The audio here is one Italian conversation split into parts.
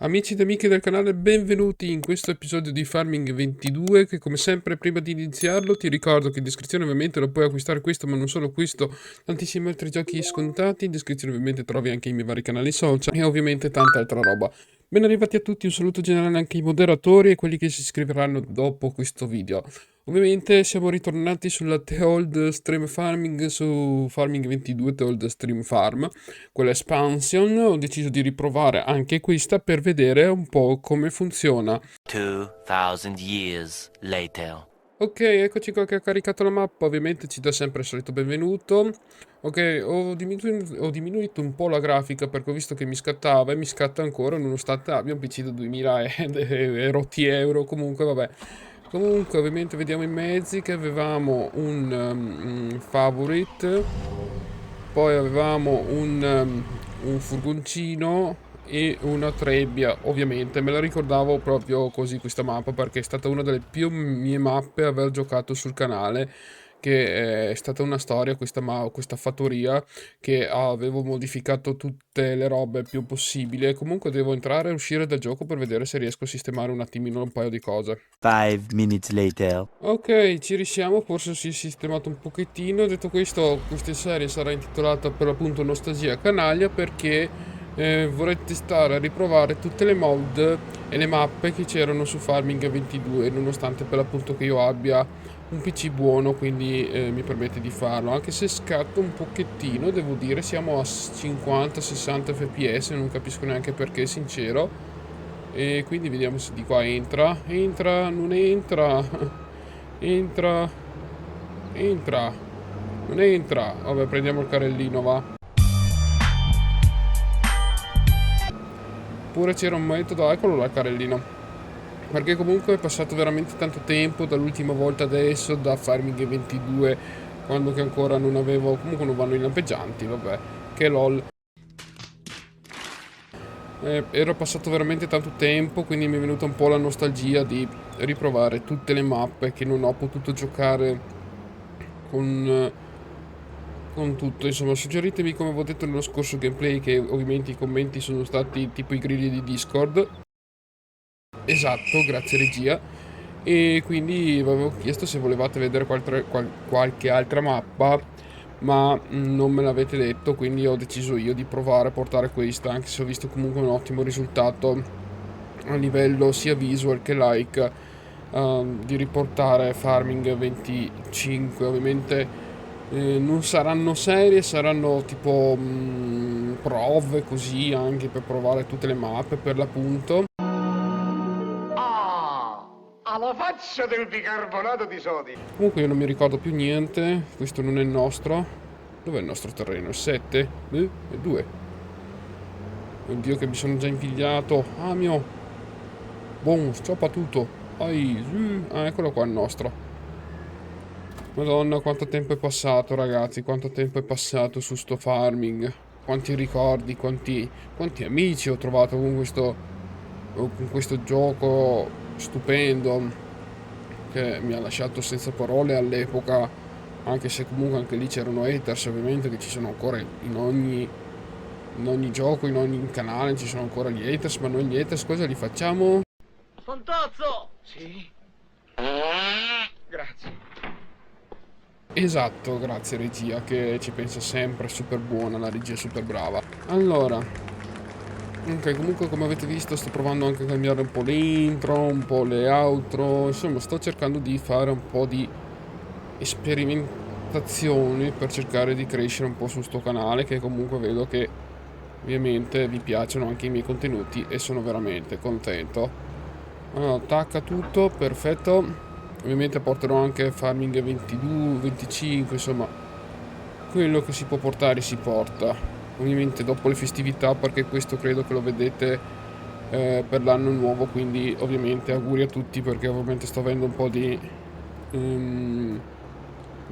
Amici ed amiche del canale, benvenuti in questo episodio di Farming 22 che come sempre prima di iniziarlo ti ricordo che in descrizione ovviamente lo puoi acquistare questo ma non solo questo, tantissimi altri giochi scontati, in descrizione ovviamente trovi anche i miei vari canali social e ovviamente tanta altra roba. Ben arrivati a tutti, un saluto generale anche ai moderatori e quelli che si iscriveranno dopo questo video. Ovviamente siamo ritornati sulla The Old Stream Farming su Farming 22 The Old Stream Farm, quella expansion. Ho deciso di riprovare anche questa per vedere un po' come funziona. 2000 years later. Ok, eccoci qua che ha caricato la mappa, ovviamente ci dà sempre il solito benvenuto. Ok, ho diminuito un po' la grafica perché ho visto che mi scattava e mi scatta ancora nonostante abbia un PC da 2000 e rotti euro, comunque vabbè. Comunque ovviamente vediamo i mezzi che avevamo un favorite, poi avevamo un furgoncino e una trebbia. Ovviamente me la ricordavo proprio così questa mappa perché è stata una delle più mie mappe a aver giocato sul canale, che è stata una storia questa fattoria che avevo modificato tutte le robe più possibile. Comunque devo entrare e uscire dal gioco per vedere se riesco a sistemare un attimino un paio di cose. 5 minutes later. Ok, ci risiamo, forse si è sistemato un pochettino. Detto questo, questa serie sarà intitolata per l'appunto Nostalgia Canaglia perché vorrei testare a riprovare tutte le mod e le mappe che c'erano su Farming 22, nonostante per l'appunto che io abbia un PC buono, quindi mi permette di farlo. Anche se scatto un pochettino, devo dire, siamo a 50-60 fps, non capisco neanche perché, sincero. E quindi vediamo se di qua entra, non entra, entra, entra, non entra. Vabbè, prendiamo il carrellino, va. Pure c'era un metodo, eccolo là il carrellino. Perché comunque è passato veramente tanto tempo dall'ultima volta adesso, da Farming 22, quando che ancora non avevo, comunque non vanno i lampeggianti, vabbè, che lol. Era passato veramente tanto tempo, quindi mi è venuta un po' la nostalgia di riprovare tutte le mappe che non ho potuto giocare con, eh, con tutto. Insomma, suggeritemi come avevo detto nello scorso gameplay, che ovviamente i commenti sono stati tipo i grilli di Discord. Esatto, grazie regia. E quindi vi avevo chiesto se volevate vedere qualche altra mappa, ma non me l'avete detto, quindi ho deciso io di provare a portare questa, anche se ho visto comunque un ottimo risultato a livello sia visual che like, di riportare Farming 25. Ovviamente non saranno serie, saranno tipo prove così, anche per provare tutte le mappe per l'appunto. Alla faccia del bicarbonato di sodio! Comunque io non mi ricordo più niente, questo non è il nostro. Dov'è il nostro terreno? Il 7? È 2. Oddio che mi sono già impigliato. Ah mio. Boom, stoppa tutto. Ah, eccolo qua il nostro. Madonna, quanto tempo è passato, ragazzi, quanto tempo è passato su sto farming. Quanti ricordi, quanti amici ho trovato con questo gioco stupendo che mi ha lasciato senza parole all'epoca, anche se comunque anche lì c'erano haters, ovviamente, che ci sono ancora in ogni gioco, in ogni canale ci sono ancora gli haters, ma noi gli haters cosa li facciamo? Fantozzo! Sì? Grazie. Esatto, grazie regia che ci pensa sempre, super buona, la regia è super brava. Allora, ok, comunque come avete visto sto provando anche a cambiare un po' l'intro, un po' le outro, insomma sto cercando di fare un po' di sperimentazioni per cercare di crescere un po' su sto canale, che comunque vedo che ovviamente vi piacciono anche i miei contenuti e sono veramente contento. Allora, attacca tutto, perfetto. Ovviamente porterò anche Farming 22, 25, insomma, quello che si può portare si porta. Ovviamente dopo le festività, perché questo credo che lo vedete per l'anno nuovo, quindi ovviamente auguri a tutti perché ovviamente sto avendo un po' di... come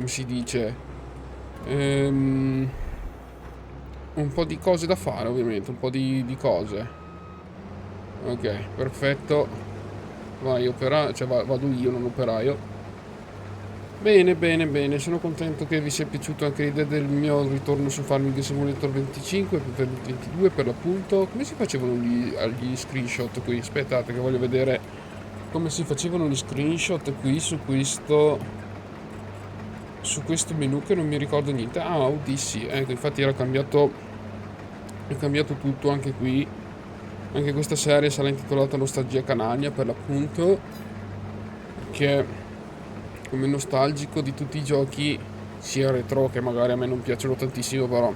si dice? Ehm, un po' di cose da fare, ovviamente, un po' di cose. Ok, perfetto. Vai, operaio, cioè vado io, non operaio. Bene, bene, bene, sono contento che vi sia piaciuto anche l'idea del mio ritorno su Farming Simulator 25 per il 22 per l'appunto. Come si facevano gli screenshot qui? Aspettate che voglio vedere come si facevano gli screenshot qui su questo menu che non mi ricordo niente. Ah, Odyssey, ecco, infatti è cambiato tutto anche qui. Anche questa serie sarà intitolata Nostalgia Canaglia per l'appunto, che come nostalgico di tutti i giochi sia retro, che magari a me non piacciono tantissimo, però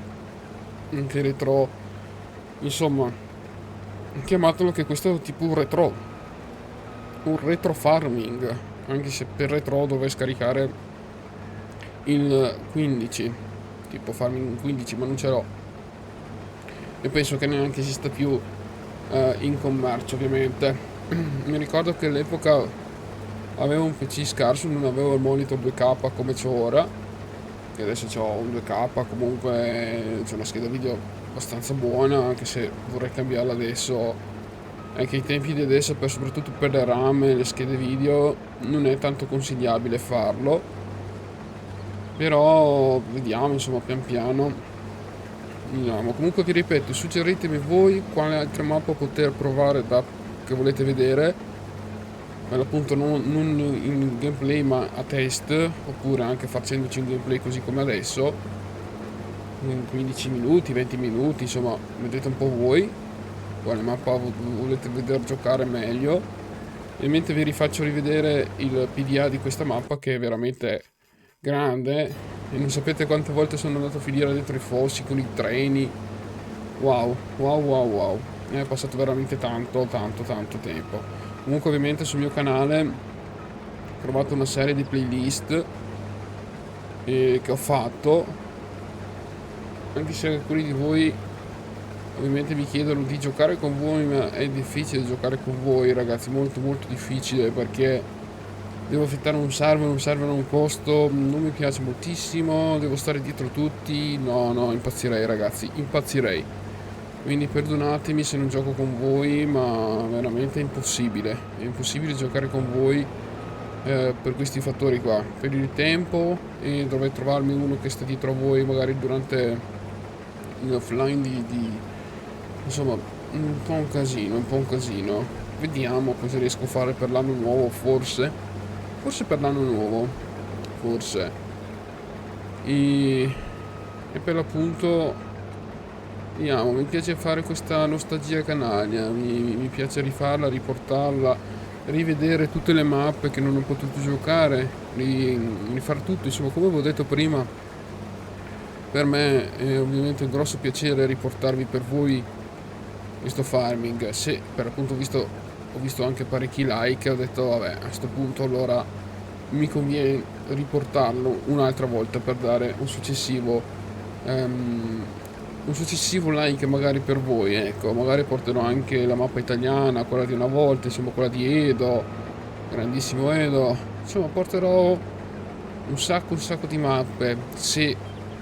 anche retro, insomma, chiamatelo che questo è tipo un retro farming, anche se per retro dovrei scaricare il 15, tipo farming 15, ma non ce l'ho e penso che neanche esista più in commercio, ovviamente. Mi ricordo che all'epoca avevo un PC scarso, non avevo il monitor 2K come c'ho ora, che adesso ho un 2K, comunque c'è una scheda video abbastanza buona, anche se vorrei cambiarla adesso. Anche ai tempi di adesso, soprattutto per le RAM e le schede video, non è tanto consigliabile farlo. Però vediamo, insomma, pian piano. Vediamo. Comunque vi ripeto, suggeritemi voi quale altre mappa poter provare che volete vedere. Per l'appunto non in gameplay ma a test, oppure anche facendoci un gameplay così come adesso, in 15 minuti, 20 minuti, insomma, vedete un po' voi quale mappa volete vedere giocare meglio. E mentre vi rifaccio rivedere il PDA di questa mappa, che è veramente grande, e non sapete quante volte sono andato a finire dentro i fossi con i treni. Wow, wow, wow, wow, è passato veramente tanto tempo. Comunque ovviamente sul mio canale ho trovato una serie di playlist che ho fatto, anche se alcuni di voi ovviamente mi chiedono di giocare con voi, ma è difficile giocare con voi, ragazzi, molto molto difficile, perché devo affittare un server ha un costo, non mi piace moltissimo, devo stare dietro tutti, no, impazzirei, ragazzi, impazzirei. Quindi perdonatemi se non gioco con voi, ma veramente è impossibile giocare con voi per questi fattori qua, per il tempo, e dovrei trovarmi uno che sta dietro a voi magari durante l'offline insomma, un po' un casino, un po' un casino. Vediamo cosa riesco a fare per l'anno nuovo, forse per l'anno nuovo, forse. E per l'appunto, vediamo, mi piace fare questa nostalgia canaglia, mi piace rifarla, riportarla, rivedere tutte le mappe che non ho potuto giocare, rifare tutto, insomma, come avevo detto prima, per me è ovviamente un grosso piacere riportarvi per voi questo farming. Se per appunto ho visto anche parecchi like, ho detto vabbè, a questo punto allora mi conviene riportarlo un'altra volta per dare un successivo like magari per voi, ecco. Magari porterò anche la mappa italiana, quella di una volta, insomma, quella di Edo, grandissimo Edo, insomma porterò un sacco di mappe, se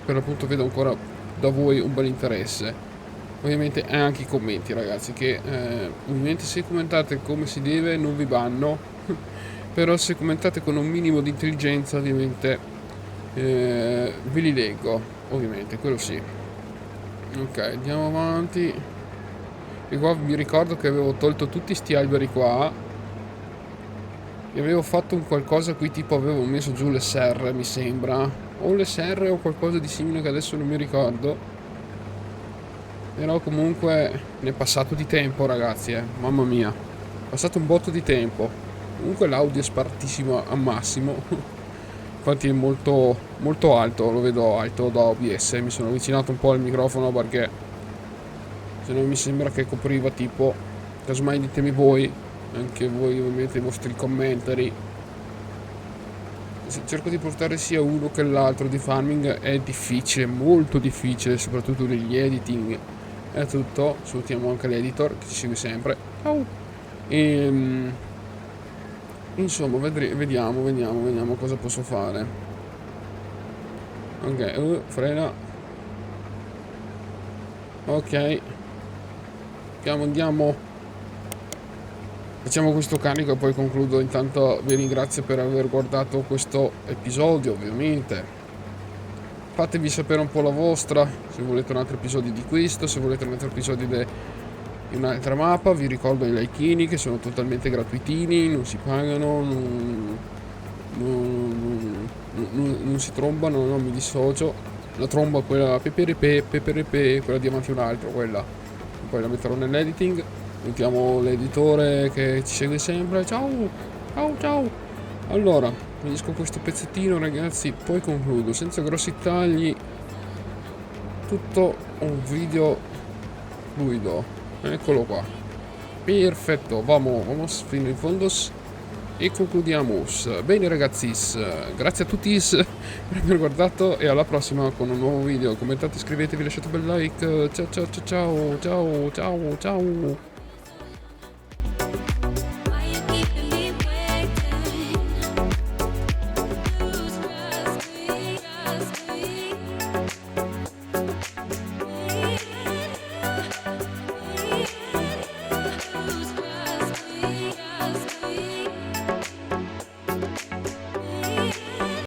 per l'appunto vedo ancora da voi un bel interesse. Ovviamente anche i commenti, ragazzi, che ovviamente se commentate come si deve non vi banno, però se commentate con un minimo di intelligenza ovviamente ve li leggo, ovviamente, quello sì. Ok, andiamo avanti. E qua mi ricordo che avevo tolto tutti sti alberi qua e avevo fatto un qualcosa qui, tipo avevo messo giù le serre, mi sembra, o le serre o qualcosa di simile che adesso non mi ricordo. Però comunque ne è passato di tempo, ragazzi, mamma mia, è passato un botto di tempo. Comunque l'audio è spartissimo a massimo. Infatti è molto molto alto, lo vedo alto da OBS. Mi sono avvicinato un po' al microfono perché se no mi sembra che copriva tipo. Casomai ditemi voi, anche voi ovviamente i vostri commentari. Cerco di portare sia uno che l'altro di farming, è difficile, molto difficile, soprattutto negli editing. È tutto, salutiamo anche l'editor che ci segue sempre. Ciao. Insomma, vediamo cosa posso fare. Ok, frena. Ok. Andiamo. Facciamo questo carico e poi concludo. Intanto vi ringrazio per aver guardato questo episodio, ovviamente. Fatevi sapere un po' la vostra, se volete un altro episodio di questo, se volete un altro episodio di un'altra mappa. Vi ricordo i likeini che sono totalmente gratuitini, non si pagano, non si trombano, no, mi dissocio. La tromba quella peperepe, quella diamanti un altro, quella. Poi la metterò nell'editing. Mettiamo l'editore che ci segue sempre. Ciao, ciao, ciao. Allora, finisco questo pezzettino, ragazzi, poi concludo senza grossi tagli. Tutto un video fluido. Eccolo qua. Perfetto, vamos fino in fondo e concludiamo. Bene ragazzi, grazie a tutti per aver guardato e alla prossima con un nuovo video. Commentate, iscrivetevi, lasciate un bel like. Ciao ciao ciao ciao ciao ciao ciao.